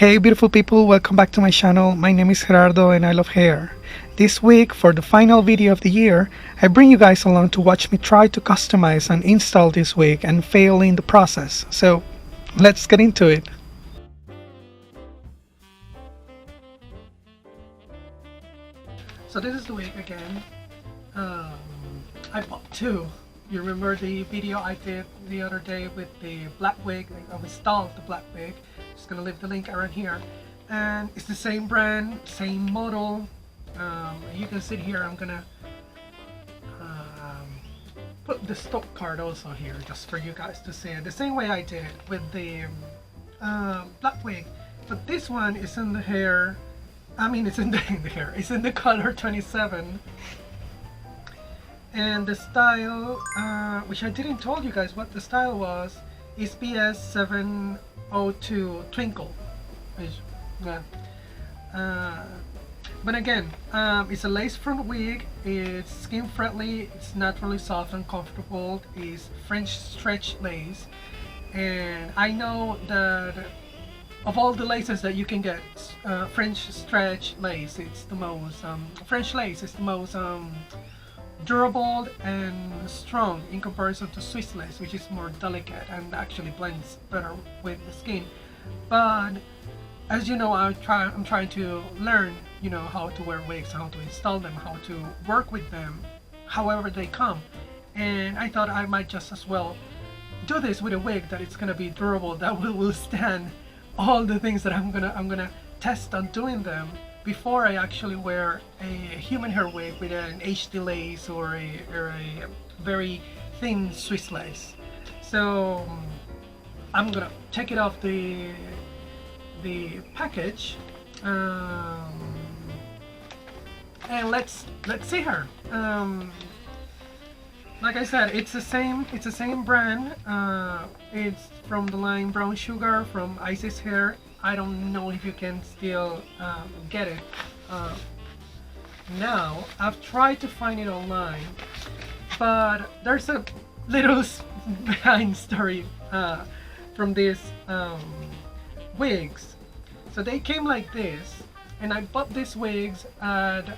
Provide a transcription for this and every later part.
Hey beautiful people, welcome back to my channel. My name is Gerardo and I love hair. This week, for the final video of the year, I bring you guys along to watch me try to customize and install this wig and fail in the process. So let's get into it. So this is the wig again. I bought two. You remember the video I did the other day with the black wig? I installed the black wig. Just gonna leave the link around here. And it's the same brand, same model. You can see here, I'm gonna put the stock card also here just for you guys to see it. The same way I did it with the black wig. But this one is in the hair. I mean, it's in the hair. It's in the color 27. And the style, which I didn't told you guys what the style was, is BS 702 Twinkle. But again, it's a lace front wig. It's skin friendly. It's naturally soft and comfortable. It's French stretch lace, and I know that of all the laces that you can get, French stretch lace, it's the most French lace is the most durable and strong in comparison to Swiss lace, which is more delicate and actually blends better with the skin. But as you know, I'm trying to learn, you know, how to wear wigs, how to install them, how to work with them, however they come. And I thought I might just as well do this with a wig that it's gonna be durable, that will withstand all the things that I'm gonna test on doing them before I actually wear a human hair wig with an HD lace or a very thin Swiss lace. So I'm gonna take it off the package, and let's see her. Like I said, it's the same brand. It's from the line Brown Sugar from Isis Hair. I don't know if you can still get it now. I've tried to find it online, but there's a little behind story from these wigs. So they came like this, and I bought these wigs at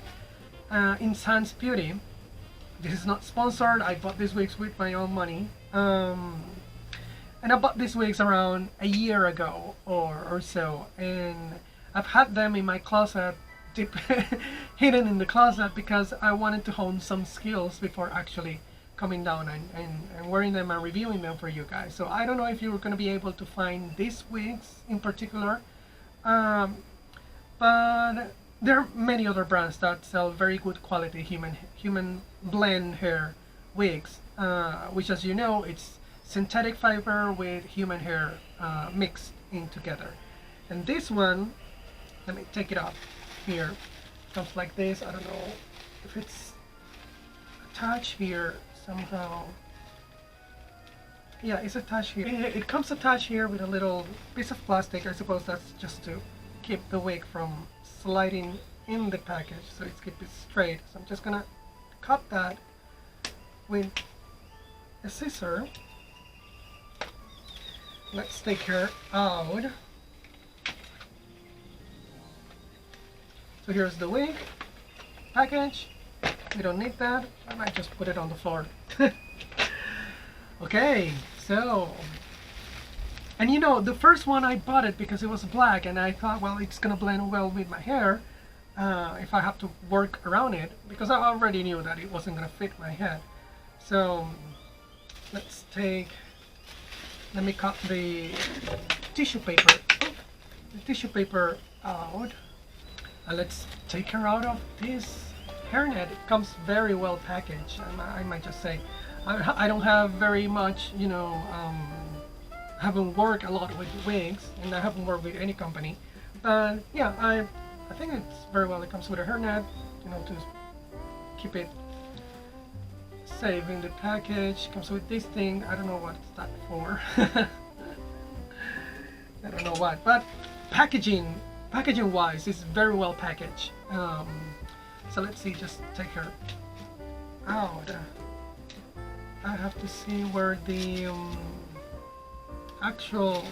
in Samsbeauty. This is not sponsored. I bought these wigs with my own money. And I bought these wigs around a year ago or so, and I've had them in my closet, deep hidden in the closet, because I wanted to hone some skills before actually coming down and wearing them and reviewing them for you guys. So I don't know if you're going to be able to find these wigs in particular, but there are many other brands that sell very good quality human blend hair wigs, which, as you know, it's synthetic fiber with human hair mixed in together. And this one, let me take it off here, comes like this. I don't know if it's attached here somehow. Yeah, it's attached here. It comes attached here with a little piece of plastic. I suppose that's just to keep the wig from sliding in the package, so it's keep it straight. So I'm just gonna cut that with a scissor. Let's take her out. So here's the wig package. We don't need that. I might just put it on the floor. Okay, so, and you know, the first one I bought it because it was black, and I thought, well, it's gonna blend well with my hair if I have to work around it, because I already knew that it wasn't gonna fit my head. So let's take, let me cut the tissue paper out, and let's take her out of this hairnet. It comes very well packaged, and I might just say I don't have very much, you know, haven't worked a lot with wigs, and I haven't worked with any company, but yeah, I think it's very well. It comes with a hairnet, you know, to keep it safe in the package. Comes with this thing. I don't know what it's that for. I don't know what, but packaging wise is very well packaged. So let's see, just take her out. I have to see where the actual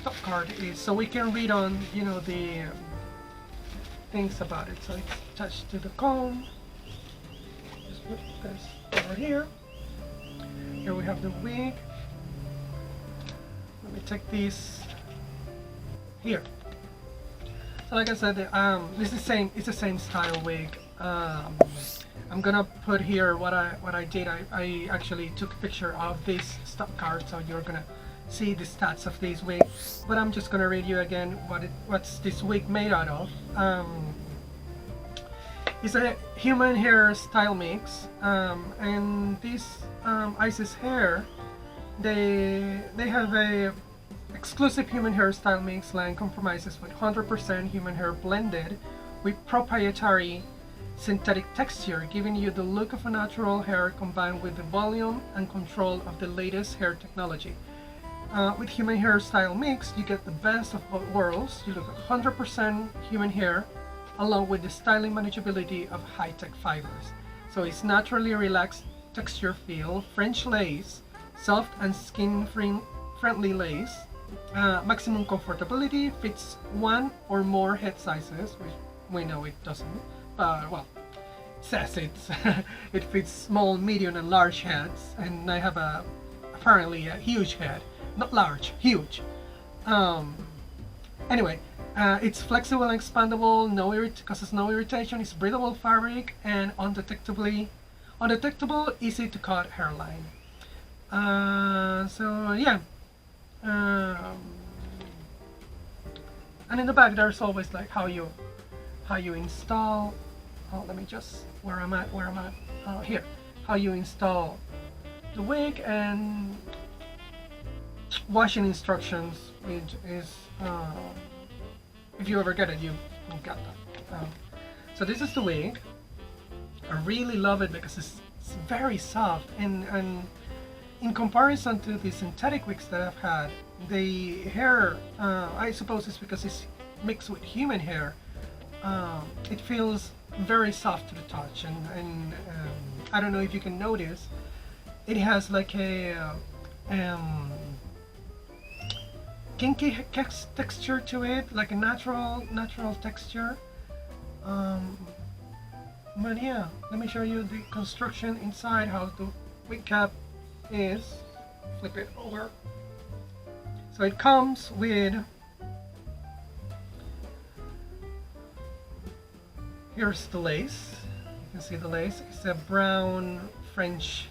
stock card is, so we can read on, you know, the things about it. So it's attached to the comb. Just put this over here. Here we have the wig. Let me take this here. So like I said, this is it's the same style wig. I'm gonna put here what I did. I actually took a picture of this stock card, so you're gonna see the stats of this wig. But I'm just gonna read you again what's this wig made out of. It's a human hair style mix, and this Isis hair, they have a exclusive human hair style mix line compromises with 100% human hair blended with proprietary synthetic texture, giving you the look of a natural hair combined with the volume and control of the latest hair technology. With human hair style mix, you get the best of both worlds. You look at 100% human hair along with the styling manageability of high-tech fibers. So it's naturally relaxed texture feel, French lace, soft and skin-friendly lace, maximum comfortability, fits one or more head sizes, which we know it doesn't, but well, it says it fits small, medium and large heads, and I have apparently a huge head, not large, huge. Anyway, it's flexible and expandable, causes no irritation, it's breathable fabric and undetectable, easy to cut hairline. So yeah. And in the back there's always like how you install. Oh, let me just where I'm at here. How you install the wig and washing instructions, which is if you ever get it, you got that. So this is the wig. I really love it because it's very soft, and in comparison to the synthetic wigs that I've had, the hair, I suppose it's because it's mixed with human hair, it feels very soft to the touch, and I don't know if you can notice, it has like a kinky texture to it, like a natural texture. But yeah, let me show you the construction inside, how the wig cap is. Flip it over. So it comes with, here's the lace. You can see the lace. It's a brown French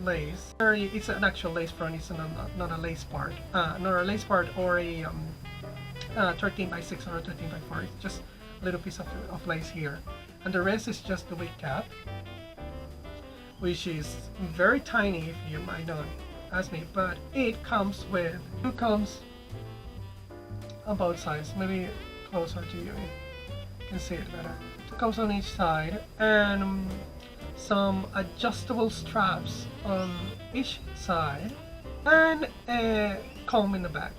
lace. It's an actual lace front. It's not a lace part. Not a lace part or a 13 by 6 or a 13 by 4. It's just a little piece of lace here, and the rest is just the wig cap, which is very tiny if you might not ask me, but it comes with two combs on both sides, maybe closer to you, you can see it better. Two combs on each side and some adjustable straps on each side and a comb in the back.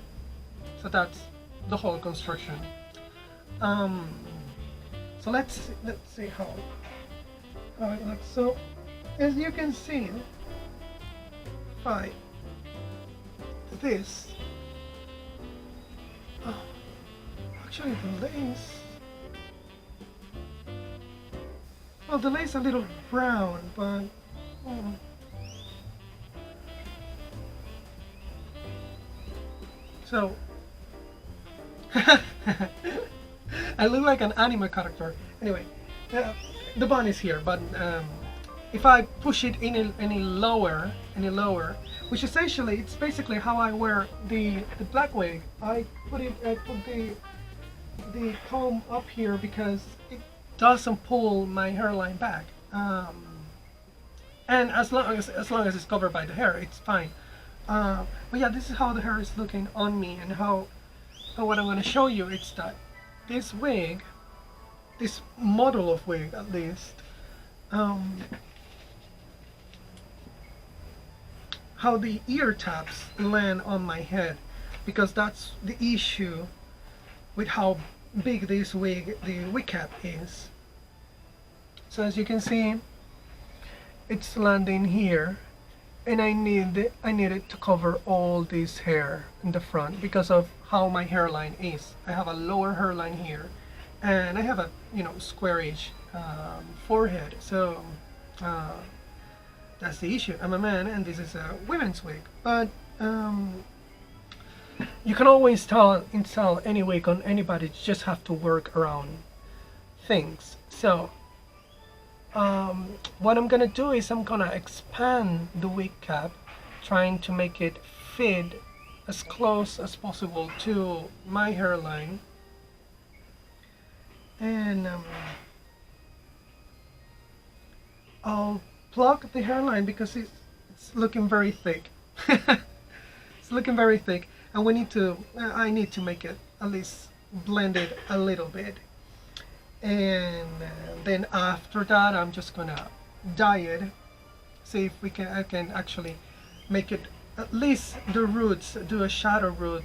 So that's the whole construction. So let's see how it looks. So as you can see, by this, actually the lace, well, the lace is a little brown, but so I look like an anime character. Anyway, the bun is here, but if I push it any lower, which essentially it's basically how I wear the black wig. I put the comb up here because it doesn't pull my hairline back, and as long as it's covered by the hair, it's fine. But yeah, this is how the hair is looking on me, and what I'm going to show you is that this wig, this model of wig at least, how the ear tabs land on my head, because that's the issue with how big this wig, the wig cap is. So as you can see, it's landing here, and I needed to cover all this hair in the front because of how my hairline is. I have a lower hairline here, and I have a squarish forehead. So uh, that's the issue. I'm a man, and this is a women's wig. But you can always install any wig on anybody. You just have to work around things. So what I'm gonna do is I'm gonna expand the wig cap, trying to make it fit as close as possible to my hairline, and I'll plug the hairline because it's looking very thick. It's looking very thick, and I need to make it at least blended a little bit. And then after that, I'm just gonna dye it, see if I can actually make it at least the roots, do a shadow root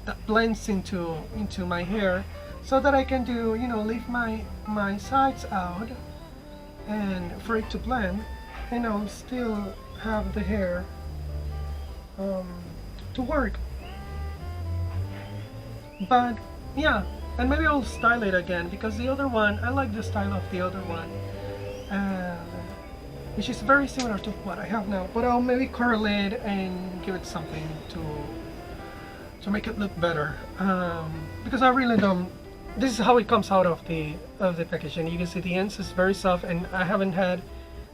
that blends into my hair, so that I can do leave my sides out, and for it to blend, and I'll still have the hair to work. But yeah, and maybe I'll style it again, because the other one, I like the style of the other one, which is very similar to what I have now, but I'll maybe curl it and give it something to make it look better, because I really don't. This is how it comes out of the package, and you can see the ends is very soft, and I haven't had,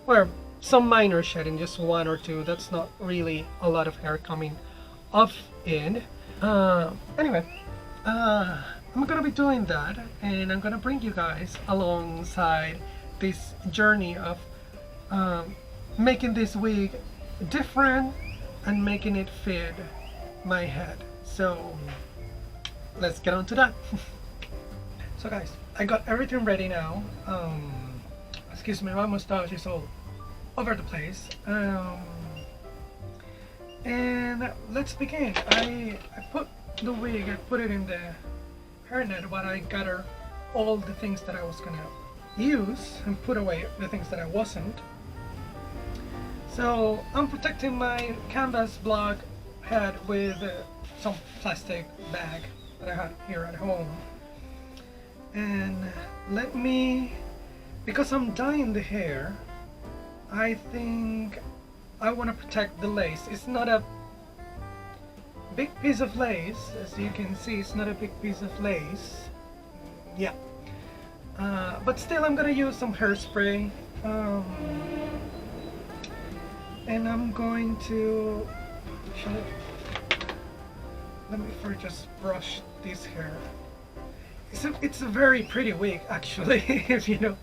well, some minor shedding, just one or two. That's not really a lot of hair coming off it. Anyway, I'm gonna be doing that, and I'm gonna bring you guys alongside this journey of making this wig different and making it fit my head. So let's get on to that. So guys, I got everything ready now. Excuse me, my mustache is all over the place. And let's begin. I put the wig, I put it in the hairnet, but I gathered all the things that I was gonna use and put away the things that I wasn't. So I'm protecting my canvas block head with some plastic bag that I had here at home. And because I'm dyeing the hair, I think I want to protect the lace. It's not a big piece of lace, as you can see. It's not a big piece of lace. Yeah. But still, I'm gonna use some hairspray, and I'm going to let me first just brush this hair. It's a very pretty wig, actually. If you don't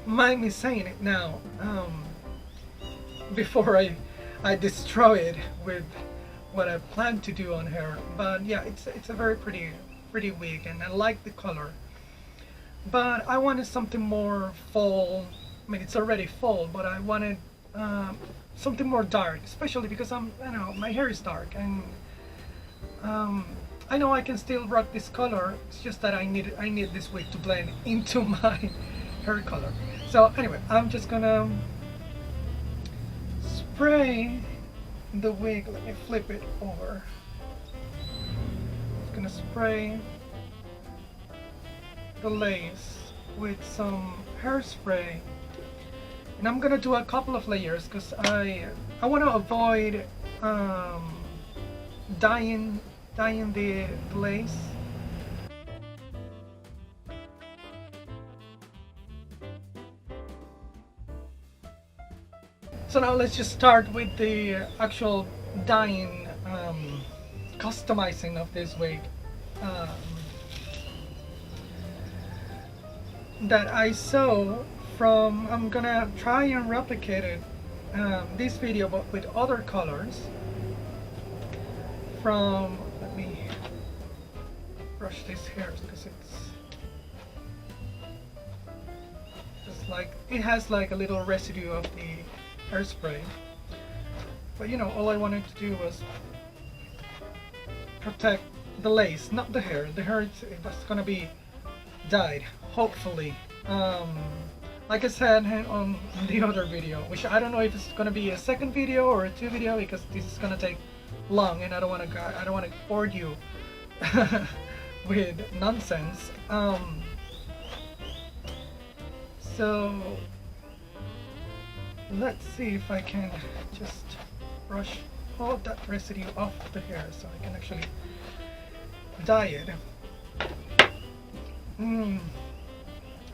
mind me saying it now, before I destroy it with what I plan to do on her. But yeah, it's a very pretty wig, and I like the color. But I wanted something more fall. I mean, it's already fall, but I wanted something more dark, especially because my hair is dark, and I know I can still rock this color. It's just that I need this wig to blend into my hair color. So anyway, I'm just gonna spray the wig. Let me flip it over. I'm gonna spray the lace with some hairspray, and I'm gonna do a couple of layers because I want to avoid dyeing the lace. So now let's just start with the actual dyeing, customizing of this wig that I saw from. I'm gonna try and replicate it, this video, but with other colors from. Let me brush this hair because it's like it has like a little residue of the hairspray. But all I wanted to do was protect the lace, not the hair. The hair, that's gonna be dyed, hopefully. like I said on the other video, which I don't know if it's gonna be a second video or a two video, because this is gonna take long and I don't want to bore you with nonsense. So let's see if I can just brush all of that residue off the hair so I can actually dye it.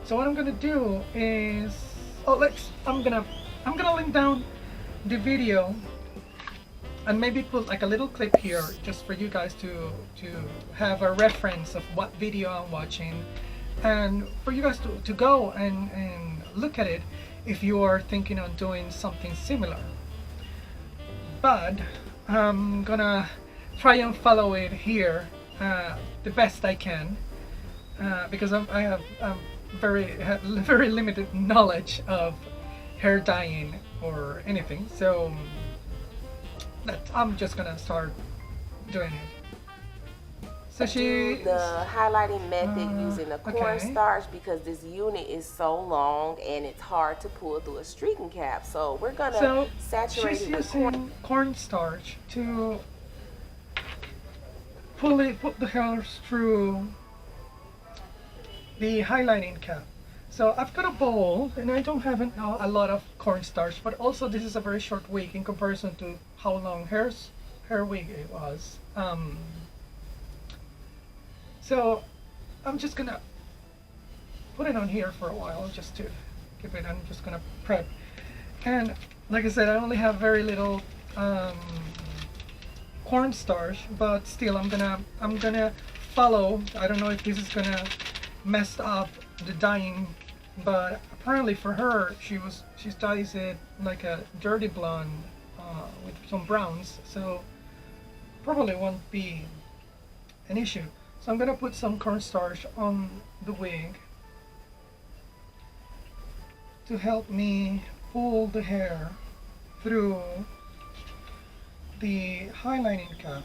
So what I'm gonna do is, I'm gonna link down the video and maybe put like a little clip here just for you guys to have a reference of what video I'm watching, and for you guys to go and look at it if you are thinking of doing something similar. But I'm gonna try and follow it here the best I can, because I have very limited knowledge of hair dyeing or anything, so I'm just gonna start doing it. So do the highlighting method using the cornstarch because this unit is so long and it's hard to pull through a streaking cap. So we're gonna saturate it with cornstarch to put the hairs through the highlighting cap. So I've got a bowl and I don't have a lot of cornstarch, but also this is a very short wig in comparison to how long hair wig it was. So I'm just gonna put it on here for a while just to keep it. I'm just gonna prep, and like I said, I only have very little cornstarch, but still I'm gonna follow. I don't know if this is gonna mess up the dyeing, but apparently for her she dyes it like a dirty blonde with some browns, so probably won't be an issue. So I'm gonna put some cornstarch on the wig to help me pull the hair through the highlighting cap.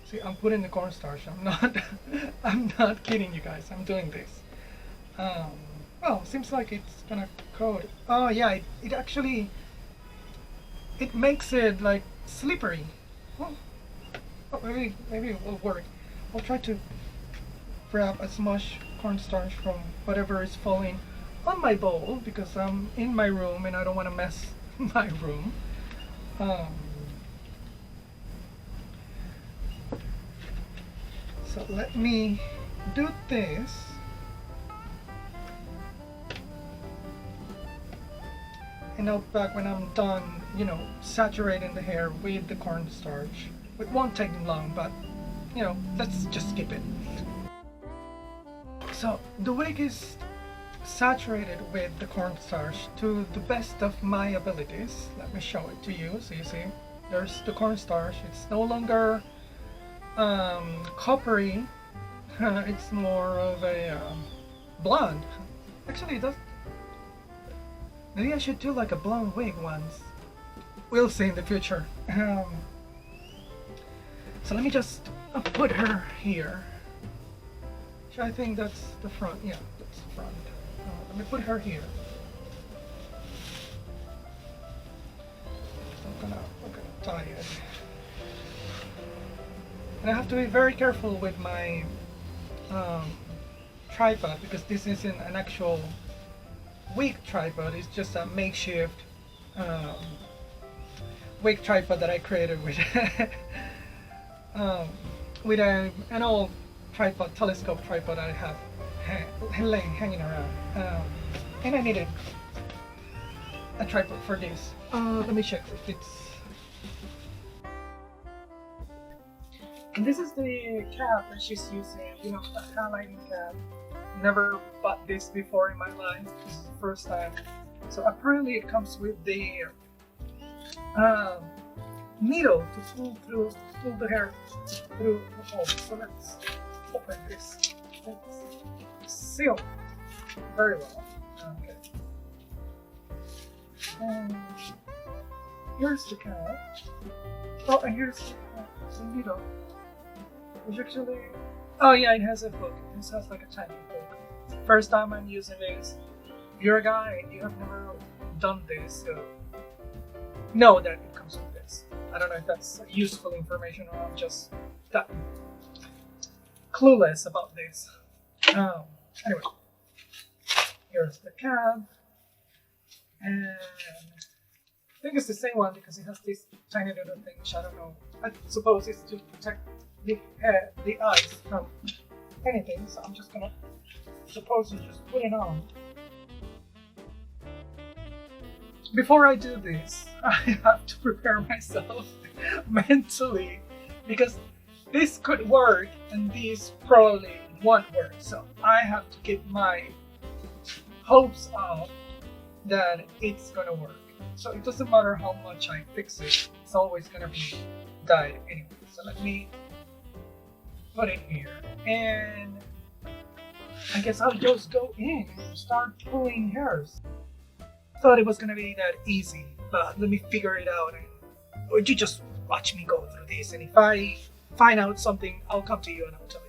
See, I'm putting the cornstarch. I'm not kidding you guys. I'm doing this. Well, seems like it's gonna coat. Oh yeah, it actually makes it like slippery. Well, maybe it will work. I'll try to grab as much cornstarch from whatever is falling on my bowl because I'm in my room and I don't want to mess my room. So let me do this. And I'll back when I'm done, saturating the hair with the cornstarch. It won't take long, but let's just skip it. So the wig is saturated with the cornstarch to the best of my abilities. Let me show it to you. So you see, there's the cornstarch. It's no longer coppery. It's more of a blonde. Actually, maybe I should do like a blonde wig once. We'll see in the future. So let me just put her here. I think that's the front. Yeah, that's the front. Let me put her here. I'm gonna tie it. And I have to be very careful with my tripod because this isn't an actual wig tripod. It's just a makeshift wig tripod that I created with with an old tripod, telescope tripod I have hanging around, and I needed a tripod for this. Let me check if it's. And this is the cap that she's using, a highlighting cap. Never bought this before in my life. This is the first time. So apparently it comes with the needle to pull the hair through the hole. So let's open this. It's sealed very well. Okay. And here's the cap. Oh, and here's the needle. Which actually, oh yeah, it has a hook. This has like a tiny hook. First time I'm using this. if you're a guy and you have never done this, know that it comes with this. I don't know if that's useful information or I'm just that clueless about this. Anyway, here's the cap, and I think it's the same one because it has this tiny little thing, which I don't know. I suppose it's to protect the eyes from anything. So I'm just gonna suppose you just put it on. Before I do this, I have to prepare myself mentally because this could work and this probably won't work. So I have to get my hopes up that it's gonna work. So it doesn't matter how much I fix it, it's always gonna be dyed anyway. So let me put it here, and I guess I'll just go in and start pulling hairs. Thought it was gonna be that easy, but let me figure it out, and or you just watch me go through this, and if I find out something, I'll come to you and I'll tell you.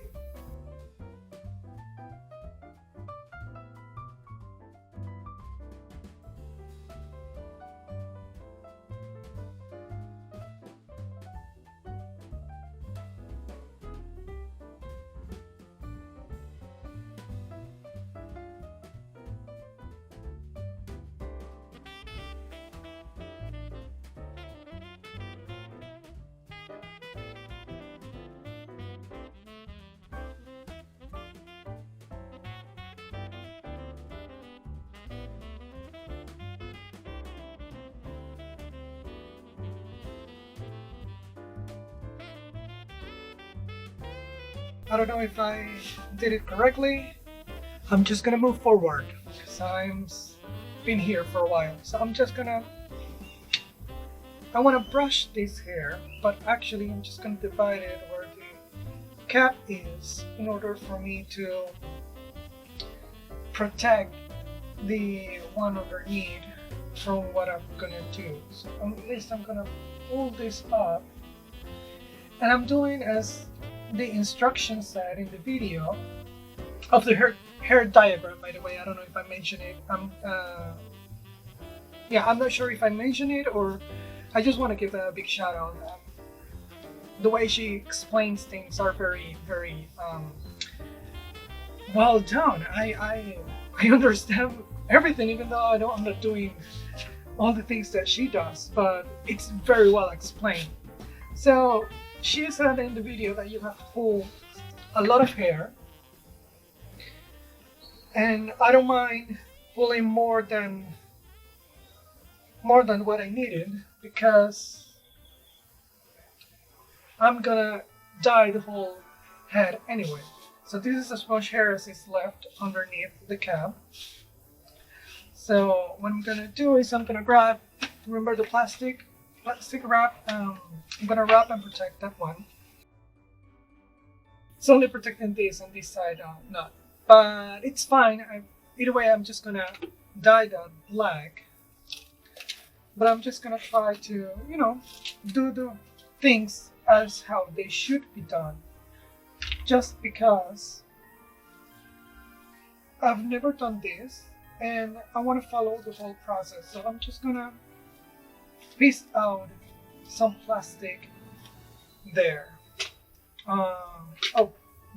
I don't know if I did it correctly. I'm just gonna move forward because I'm been here for a while. So I'm just gonna, I want to brush this hair, but actually I'm just gonna divide it where the cap is in order for me to protect the one underneath from what I'm gonna do. So at least I'm gonna pull this up, and I'm doing as the instructions said in the video of the hair diagram. By the way, I don't know if I mentioned it. I'm not sure if I mentioned it, or I just want to give a big shout out. The way she explains things are very, very well done. I understand everything, even though I'm not doing all the things that she does, but it's very well explained. So she said in the video that you have to pull a lot of hair, and I don't mind pulling more than what I needed because I'm gonna dye the whole head anyway. So this is as much hair as is left underneath the cap. So what I'm gonna do is I'm gonna grab, remember the plastic wrap, I'm gonna wrap and protect that one. It's only protecting this and this side not, but it's fine. Either way, I'm just gonna dye that black, but I'm just gonna try to, do the things as how they should be done, just because I've never done this and I want to follow the whole process. So I'm just gonna piece out some plastic there.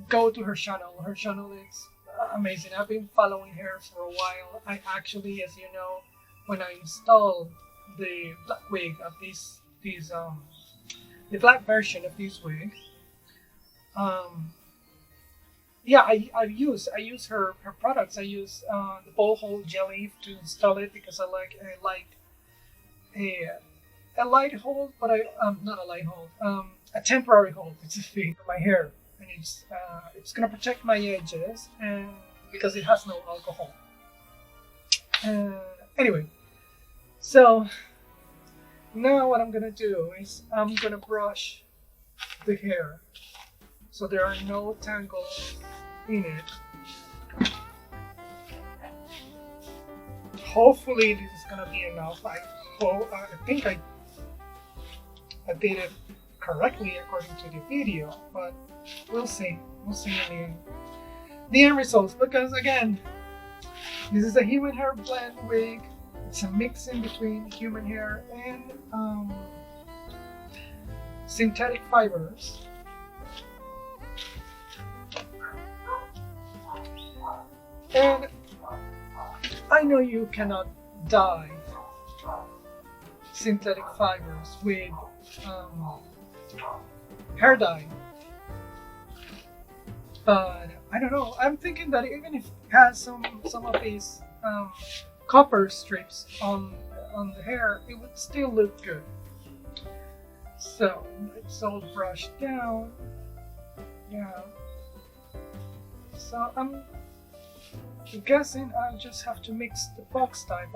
Go to her channel. Her channel is amazing. I've been following her for a while. I actually, as you know, when I installed the black wig of the black version of this wig, I use her products. I use the ball hold jelly to install it because I like a light hold, but not a light hold, a temporary hold. It's a thing for my hair, and it's gonna protect my edges, and because it has no alcohol. Anyway, so now what I'm gonna do is I'm gonna brush the hair so there are no tangles in it. Hopefully this is gonna be enough. I think I did it correctly according to the video, but we'll see. We'll see in the end results, because again, This is a human hair blend wig. It's a mix in between human hair and synthetic fibers. And I know you cannot dye synthetic fibers with hair dye, but I don't know. I'm thinking that even if it has some of these copper strips on the hair, it would still look good. So it's all brushed down. Yeah. So I'm guessing I'll just have to mix the box type.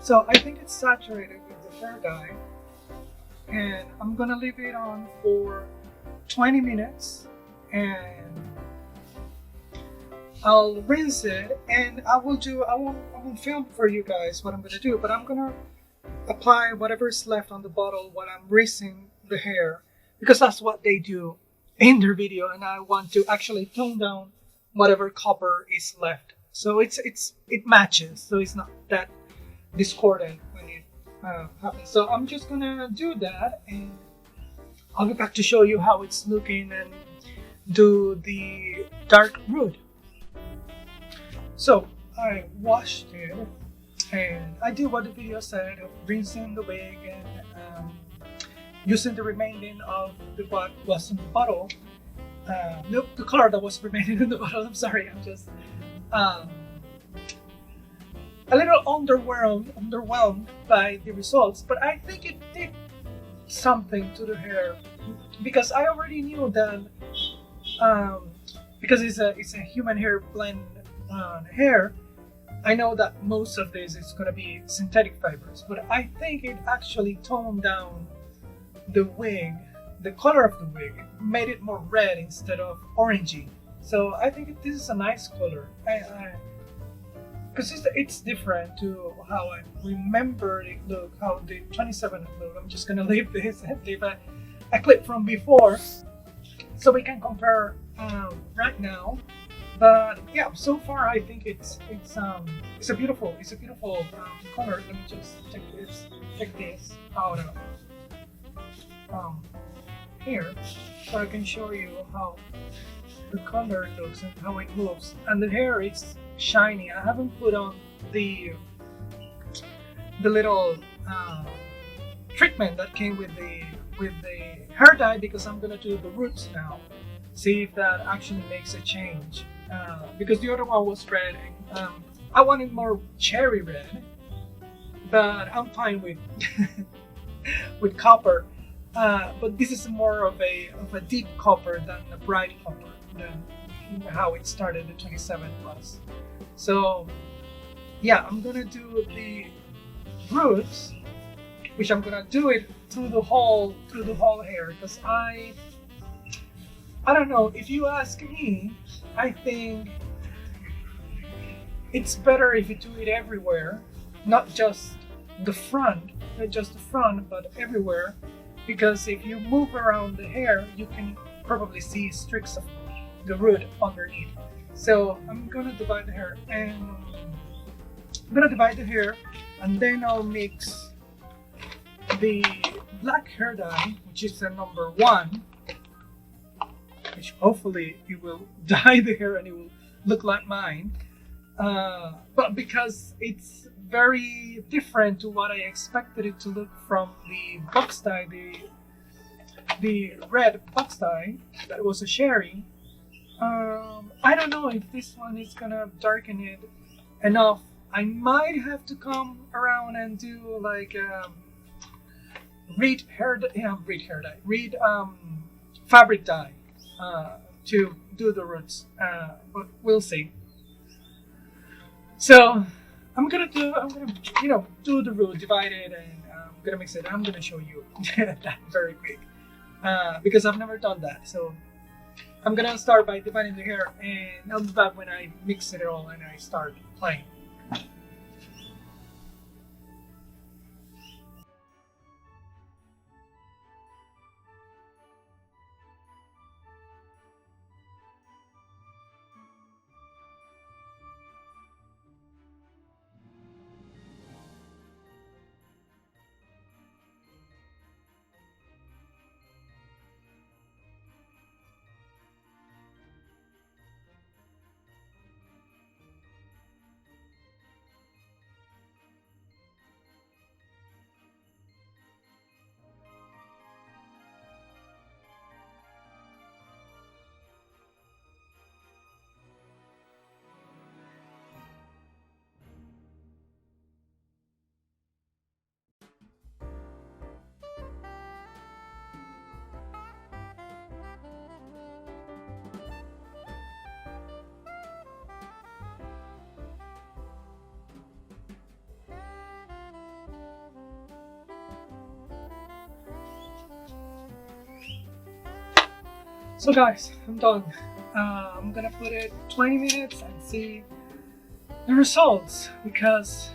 So I think it's saturated with the hair dye, and I'm gonna leave it on for 20 minutes, and I'll rinse it, and I won't film for you guys what I'm gonna do, but I'm gonna apply whatever's left on the bottle while I'm rinsing the hair, because that's what they do in their video, and I want to actually tone down whatever copper is left, so it matches, so it's not that discordant when it happens. So I'm just gonna do that, and I'll be back to show you how it's looking and do the dark root. So I washed it, and I did what the video said of rinsing the wig and using the remaining of what was in the bottle. The color that was remaining in the bottle. I'm sorry, I'm just a little underwhelmed by the results, but I think it did something to the hair, because I already knew that because it's a human hair blend hair, I know that most of this is going to be synthetic fibers, but I think it actually toned down the wig, the color of the wig, made it more red instead of orangey. So I think this is a nice color. Because it's different to how I remember it look, how the 27 look. I'm just gonna leave this and leave a clip from before, so we can compare right now. But yeah, so far I think it's a beautiful color. Let me just check this out of here, so I can show you how the color looks and how it moves. And the hair is shiny. I haven't put on the little treatment that came with the hair dye, because I'm gonna do the roots now, see if that actually makes a change, because the other one was red, and I wanted more cherry red, but I'm fine with with copper, but this is more of a deep copper than a bright copper, than how it started, the 27 was. So yeah, I'm gonna do the roots, which I'm gonna do it through the whole hair, because I don't know, if you ask me, I think it's better if you do it everywhere, not just the front, but everywhere, because if you move around the hair, you can probably see streaks of the root underneath. So I'm gonna divide the hair, and then I'll mix the black hair dye, which is the number 1, which hopefully it will dye the hair and it will look like mine. But because it's very different to what I expected it to look from the box dye, the red box tie that was a sherry. I don't know if this one is gonna darken it enough. I might have to come around and do like reed fabric dye to do the roots, but we'll see. So I'm gonna do the root, divide it, and I'm gonna mix it. I'm gonna show you that very quick because I've never done that. So I'm gonna start by dividing the hair, and I'll be back when I mix it all and I start playing. So guys, I'm done. I'm gonna put it 20 minutes and see the results because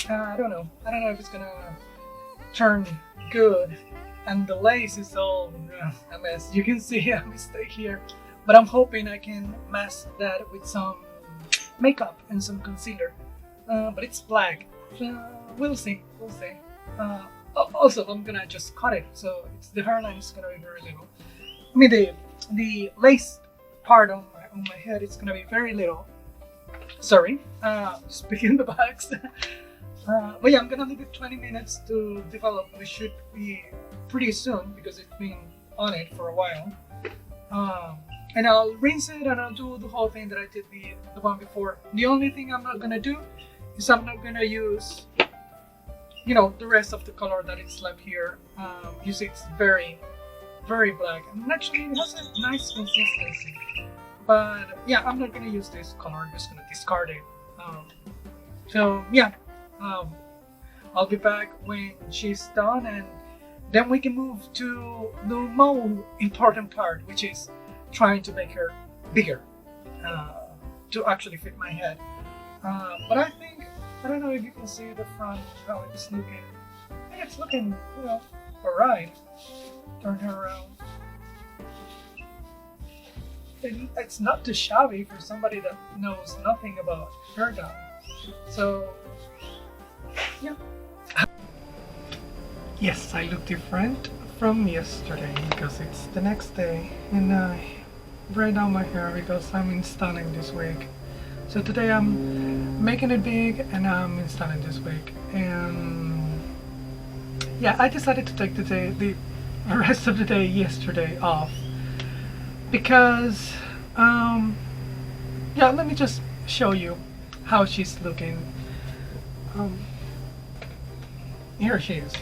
I don't know if it's gonna turn good, and the lace is all a mess. You can see a mistake here, but I'm hoping I can mask that with some makeup and some concealer, but it's black. We'll see. Also, I'm gonna just cut it, so the hairline is gonna be very little. I mean the lace part on my head is gonna be very little. Sorry, speaking the bags. But yeah, I'm gonna leave it 20 minutes to develop. We should be pretty soon because it's been on it for a while. And I'll rinse it and I'll do the whole thing that I did the one before. The only thing I'm not gonna do is I'm not gonna use, the rest of the color that is left here. You see, it's very, very black, and actually it has a nice consistency. But yeah, I'm not gonna use this color. I'm just gonna discard it. So yeah, I'll be back when she's done, and then we can move to the more important part, which is trying to make her bigger to actually fit my head. But I don't know if you can see the front, how it's looking. I think it's looking, alright. Turn her around. It's not too shabby for somebody that knows nothing about hair dye. So, yeah. Yes, I look different from yesterday because it's the next day, and I braid down my hair because I'm installing this wig. So today I'm making it big and I'm installing this wig, and yeah, I decided to take the rest of the day yesterday off because yeah, let me just show you how she's looking. Here she is.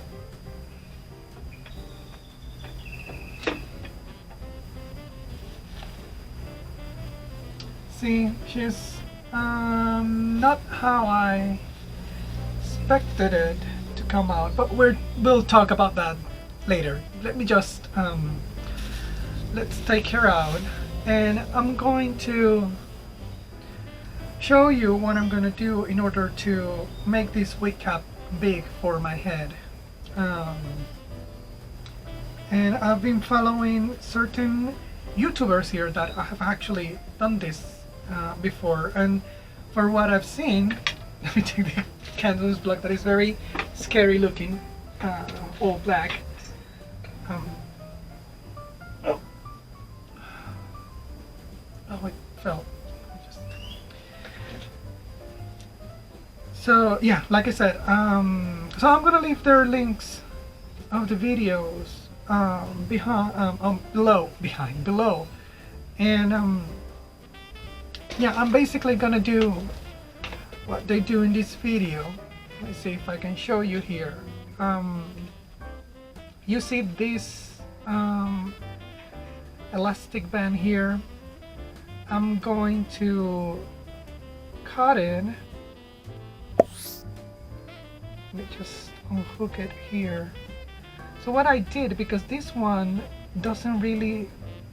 See, she's not how I expected it to come out, but we'll talk about that later. Let me just let's take her out, and I'm going to show you what I'm gonna do in order to make this wig cap big for my head. And I've been following certain YouTubers here that have actually done this before, and for what I've seen, let me take the candles block that is very scary looking, all black. Oh, it fell. So yeah, like I said, so I'm gonna leave their links of the videos below, and yeah, I'm basically gonna do what they do in this video. Let's see if I can show you here. You see this elastic band here? I'm going to cut it. Let me just unhook it here. So what I did, because this one doesn't really,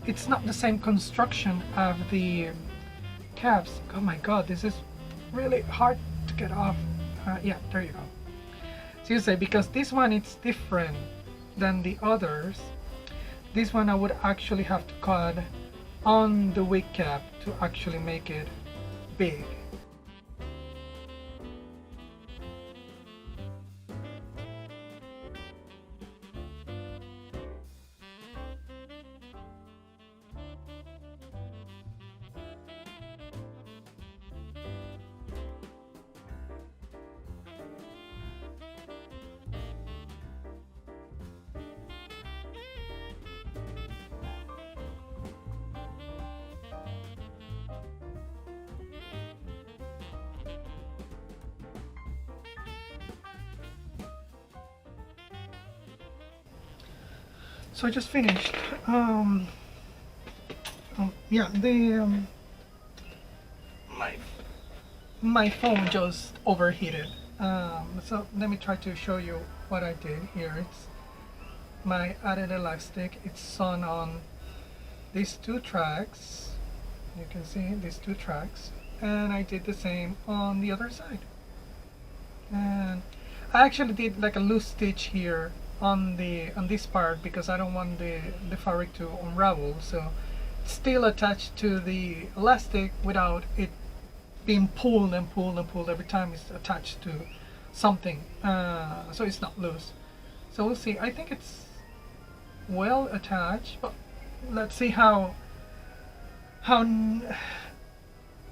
it's not the same construction of the caps. Oh my god, this is really hard to get off. Yeah, there you go. So you say, because this one it's different than the others, this one I would actually have to cut on the wig cap to actually make it big. So I just finished. Yeah, my phone just overheated. So let me try to show you what I did here. It's my added elastic. It's sewn on these two tracks. You can see these two tracks, and I did the same on the other side. And I actually did like a loose stitch here on this part because I don't want the fabric to unravel, so it's still attached to the elastic without it being pulled and pulled and pulled every time it's attached to something, so it's not loose. So we'll see. I think it's well attached, but let's see how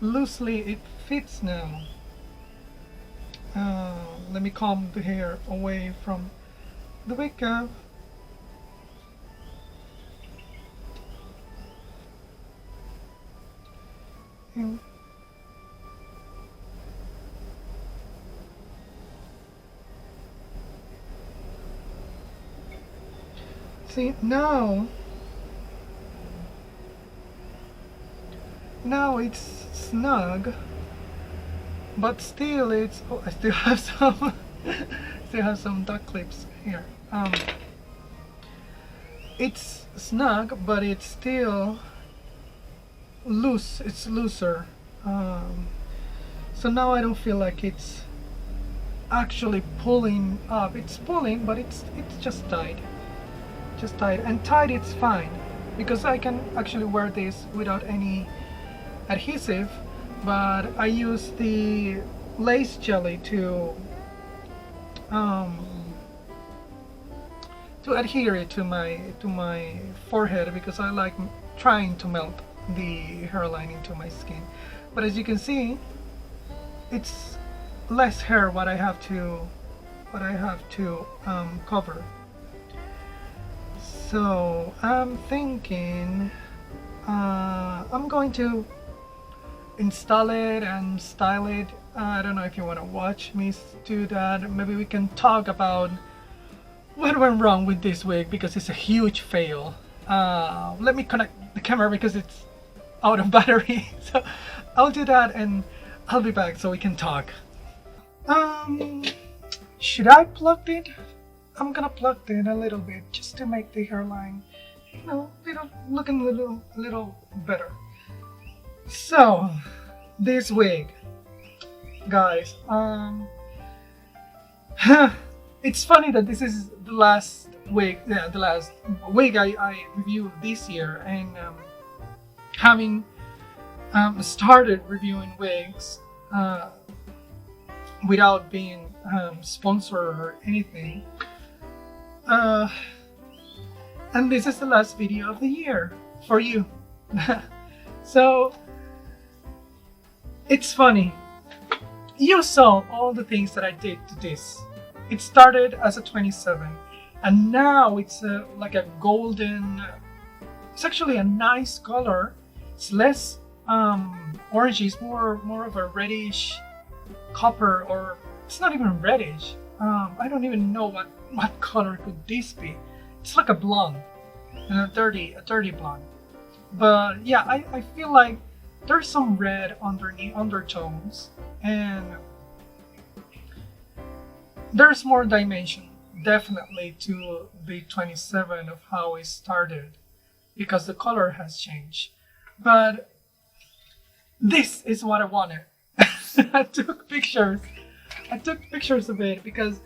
loosely it fits now. Let me comb the hair away from the wig cap. And see, now it's snug, but still it's, oh, I still have some still have some duck clips here. It's snug, but it's still loose. It's looser. So now I don't feel like it's actually pulling up. It's pulling, but it's just tight. Just tight. And tight it's fine, because I can actually wear this without any adhesive, but I use the lace jelly to adhere it to my forehead, because I like trying to melt the hairline into my skin. But as you can see, it's less hair what I have to cover. So I'm thinking I'm going to install it and style it. I don't know if you want to watch me do that. Maybe we can talk about what went wrong with this wig, because it's a huge fail. Let me connect the camera because it's out of battery. So I'll do that and I'll be back so we can talk. Should I plug it? I'm gonna plug it a little bit just to make the hairline, you know, looking a little better. So this wig, guys, it's funny that this is the last wig, the last wig I reviewed this year, and having started reviewing wigs without being sponsored or anything, and this is the last video of the year for you. So it's funny, you saw all the things that I did to this. It started as a 27, and now it's like a golden. It's actually a nice color. It's less orangey. It's more of a reddish copper, or it's not even reddish. I don't even know what color could this be. It's like a blonde, and a dirty blonde. But yeah, I feel like there's some red underneath undertones, and there's more dimension definitely to the 27 of how it started, because the color has changed. But this is what I wanted. I took pictures of it because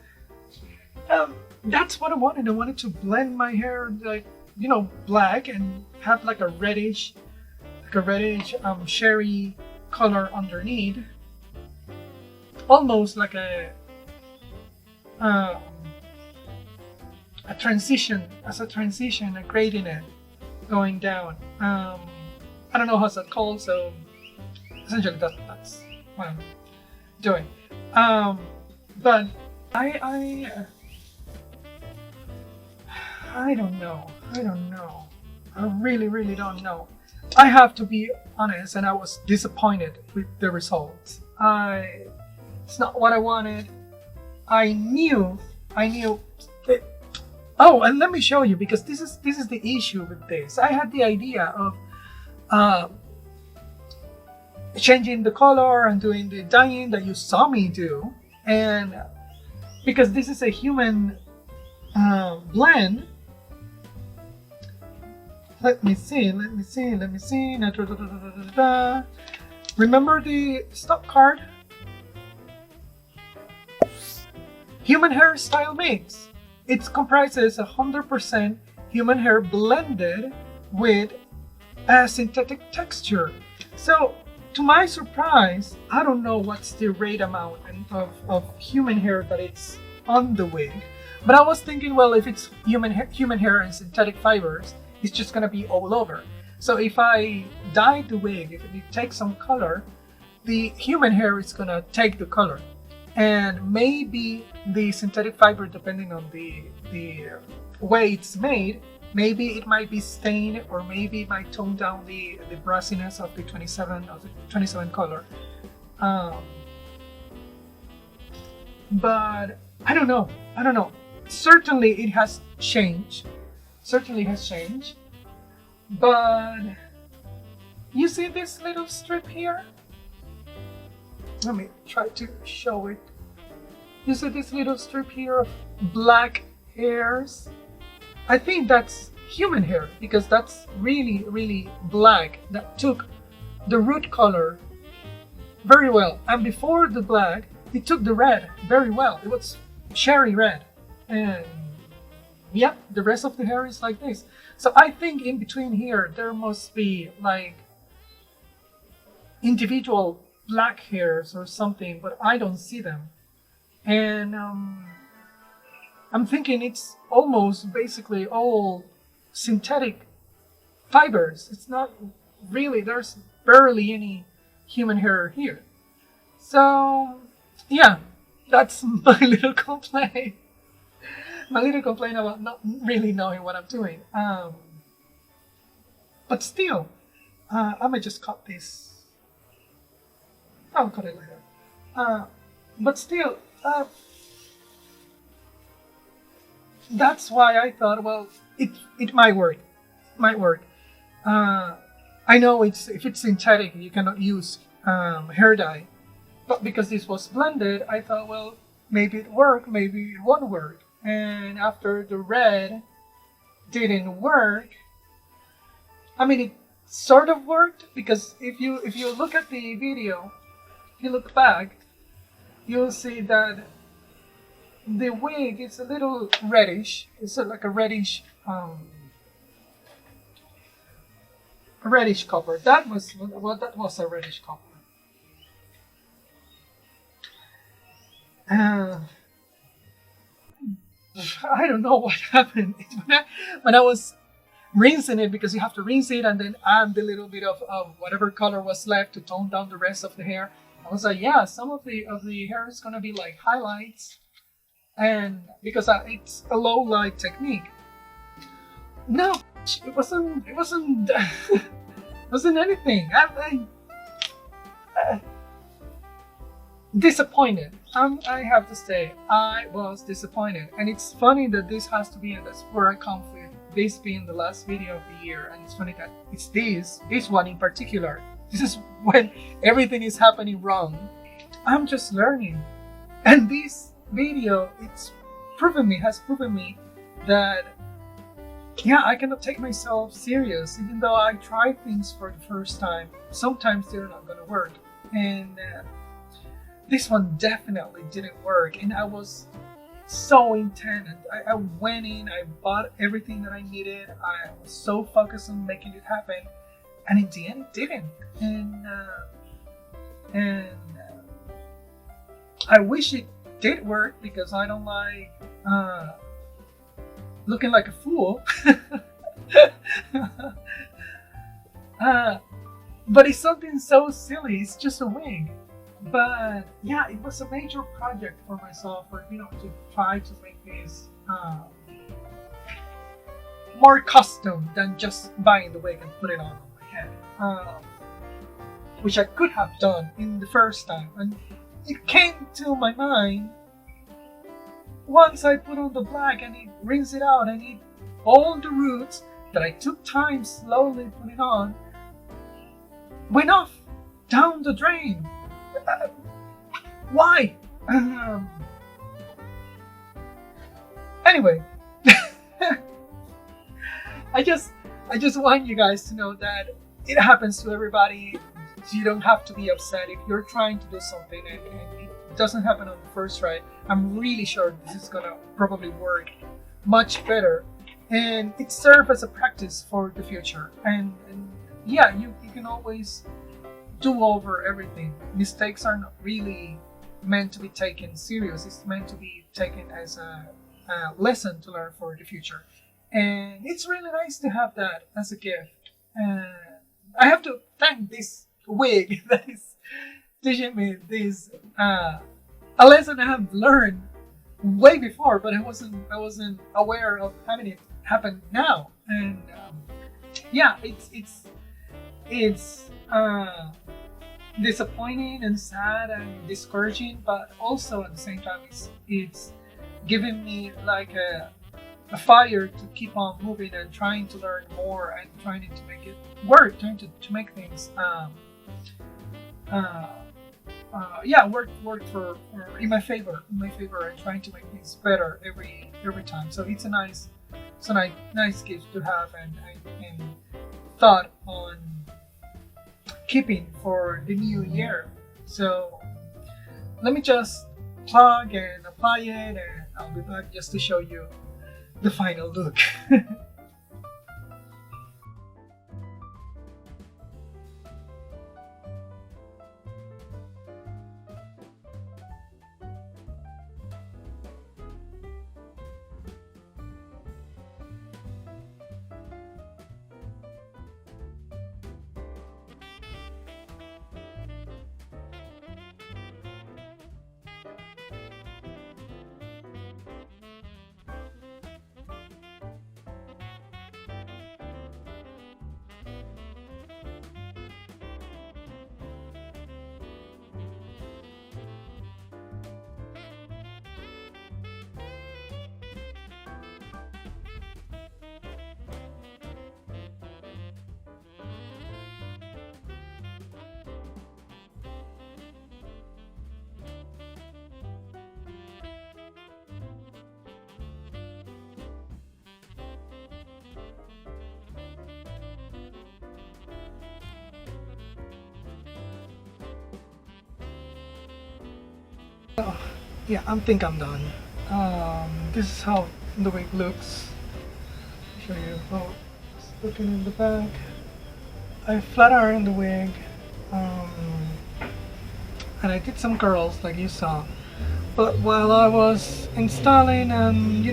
that's what I wanted. I wanted to blend my hair, like, you know, black, and have like a reddish sherry color underneath, almost like a transition, a gradient going down. I don't know how's that called, so essentially that's what I'm doing. But I don't know. I really don't know. I have to be honest, and I was disappointed with the results. It's not what I wanted. I knew that. Oh, and let me show you, because this is the issue with this. I had the idea of changing the color and doing the dyeing that you saw me do, and because this is a human blend. Let me see. Remember the stock card? Human hairstyle mix. It comprises 100% human hair blended with a synthetic texture. So, to my surprise, I don't know what's the rate amount of human hair that it's on the wig, but I was thinking, well, if it's human hair and synthetic fibers, it's just gonna be all over. So if I dye the wig, if it takes some color, the human hair is gonna take the color, and maybe the synthetic fiber, depending on the way it's made, maybe it might be stained, or maybe it might tone down the brassiness of the 27 color. But I don't know. Certainly it has changed. But you see this little strip here? Let me try to show it. You see this little strip here of black hairs? I think that's human hair, because that's really black. That took the root color very well. And before the black, it took the red very well. It was cherry red. And yeah, the rest of the hair is like this. So I think in between here, there must be like individual black hairs or something, but I don't see them. And I'm thinking it's almost basically all synthetic fibers. It's not really, there's barely any human hair here. So yeah, that's my little complaint. About not really knowing what I'm doing. But still, I might just cut this. I'll cut it later. But still, that's why I thought, well, it might work. I know if it's synthetic, you cannot use hair dye. But because this was blended, I thought, well, maybe it worked, maybe it won't work. And after the red didn't work, I mean, it sort of worked, because if you look at the video, if you look back, you'll see that the wig is a little reddish. It's like a reddish copper. That was a reddish copper. I don't know what happened. When I was rinsing it, because you have to rinse it and then add the little bit of whatever color was left to tone down the rest of the hair. I was like, yeah, some of the hair is gonna be like highlights, and because it's a low light technique. No, it wasn't. It wasn't. Wasn't anything. I disappointed. I have to say, I was disappointed, and it's funny that this has to be, and that's where I come with this being the last video of the year. And it's funny that it's this one in particular. This is when everything is happening wrong. I'm just learning, and this video has proven me that yeah, I cannot take myself serious, even though I try things for the first time. Sometimes they're not gonna work, and this one definitely didn't work, and I was so intent. I went in, I bought everything that I needed. I was so focused on making it happen, and in the end, it didn't. And I wish it did work, because I don't like looking like a fool. But it's something so silly. It's just a wig. But yeah, it was a major project for myself, to try to make this more custom than just buying the wig and put it on my head, which I could have done in the first time. And it came to my mind once I put on the black and it rinse it out, and all the roots that I took time slowly putting on went off down the drain. Why? Anyway, I just want you guys to know that it happens to everybody. You don't have to be upset if you're trying to do something and it doesn't happen on the first try. I'm really sure this is gonna probably work much better, and it serves as a practice for the future. And yeah, you can always do over everything. Mistakes are not really meant to be taken serious. It's meant to be taken as a lesson to learn for the future. And it's really nice to have that as a gift. I have to thank this wig that is teaching me this a lesson I have learned way before, but I wasn't aware of having it happen now. And yeah, it's disappointing and sad and discouraging, but also at the same time it's giving me like a fire to keep on moving and trying to learn more and trying to make it work, trying to make things work for in my favor and trying to make things better every time. So it's a nice gift to have and thought on keeping for the new year. So let me just plug and apply it, and I'll be back just to show you the final look. Yeah, I think I'm done. This is how the wig looks. I'll show you how it's looking in the back. I flat ironed the wig, and I did some curls like you saw. But while I was installing and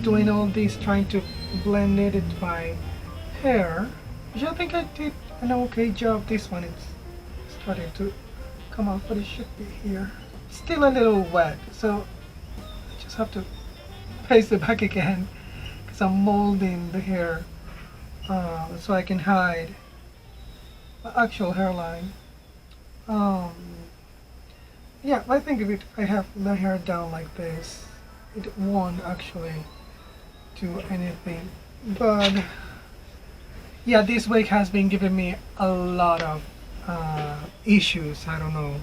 doing all this, trying to blend it into my hair, which I think I did an okay job. This one it's starting to come out, but it should be here. Still a little wet, so I just just have to place it back again because I'm molding the hair so I can hide the actual hairline. Yeah, I think if I have the hair down like this, it won't actually do anything. But yeah, this wig has been giving me a lot of issues. I don't know.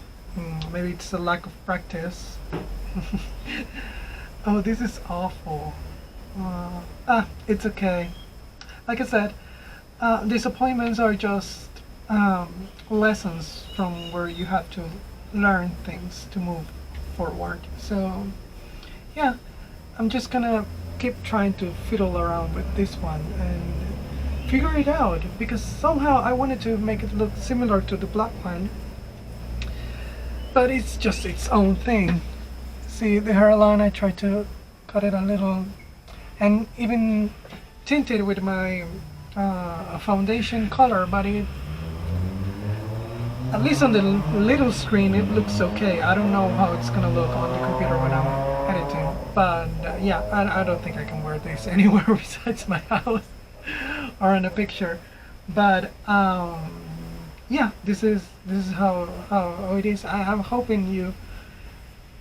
Maybe it's a lack of practice. Oh, this is awful. It's okay. Like I said, disappointments are just lessons from where you have to learn things to move forward. So yeah, I'm just gonna keep trying to fiddle around with this one and figure it out, because somehow I wanted to make it look similar to the black one, but it's just its own thing. See the hairline, I tried to cut it a little and even tint it with my foundation color, but it, at least on the little screen, it looks okay. I don't know how it's gonna look on the computer when I'm editing, but yeah, I don't think I can wear this anywhere besides my house or in a picture. But yeah, this is how it is. I'm hoping you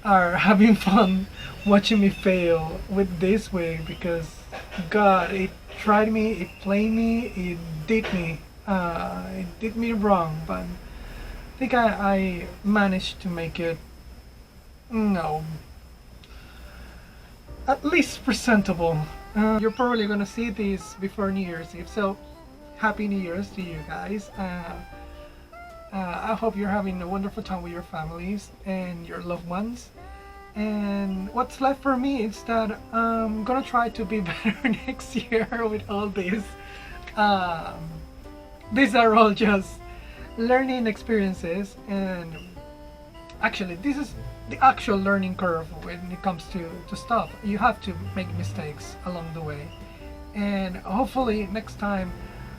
are having fun watching me fail with this wig, because God, it tried me, it played me, it did me wrong, but I think I managed to make it, no, at least presentable. You're probably gonna see this before New Year's Eve, so Happy New Year's to you guys. I hope you're having a wonderful time with your families and your loved ones. And what's left for me is that I'm gonna try to be better next year with all this. These are all just learning experiences, and actually this is the actual learning curve when it comes to stuff. You have to make mistakes along the way, and hopefully next time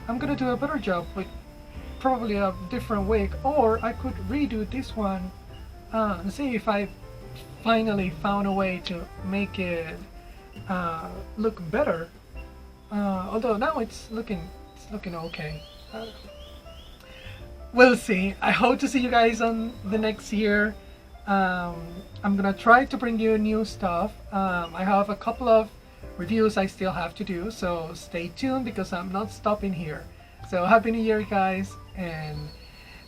I'm gonna do a better job with probably a different wig, or I could redo this one and see if I finally found a way to make it look better. Although now it's looking okay. We'll see. I hope to see you guys on the next year. I'm gonna try to bring you new stuff. I have a couple of reviews I still have to do, so stay tuned because I'm not stopping here. So Happy New Year, guys, and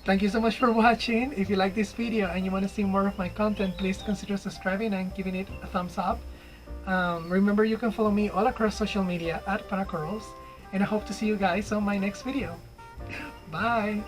thank you so much for watching. If you like this video and you want to see more of my content, please consider subscribing and giving it a thumbs up. Remember, you can follow me all across social media at Panacurls, and I hope to see you guys on my next video. Bye!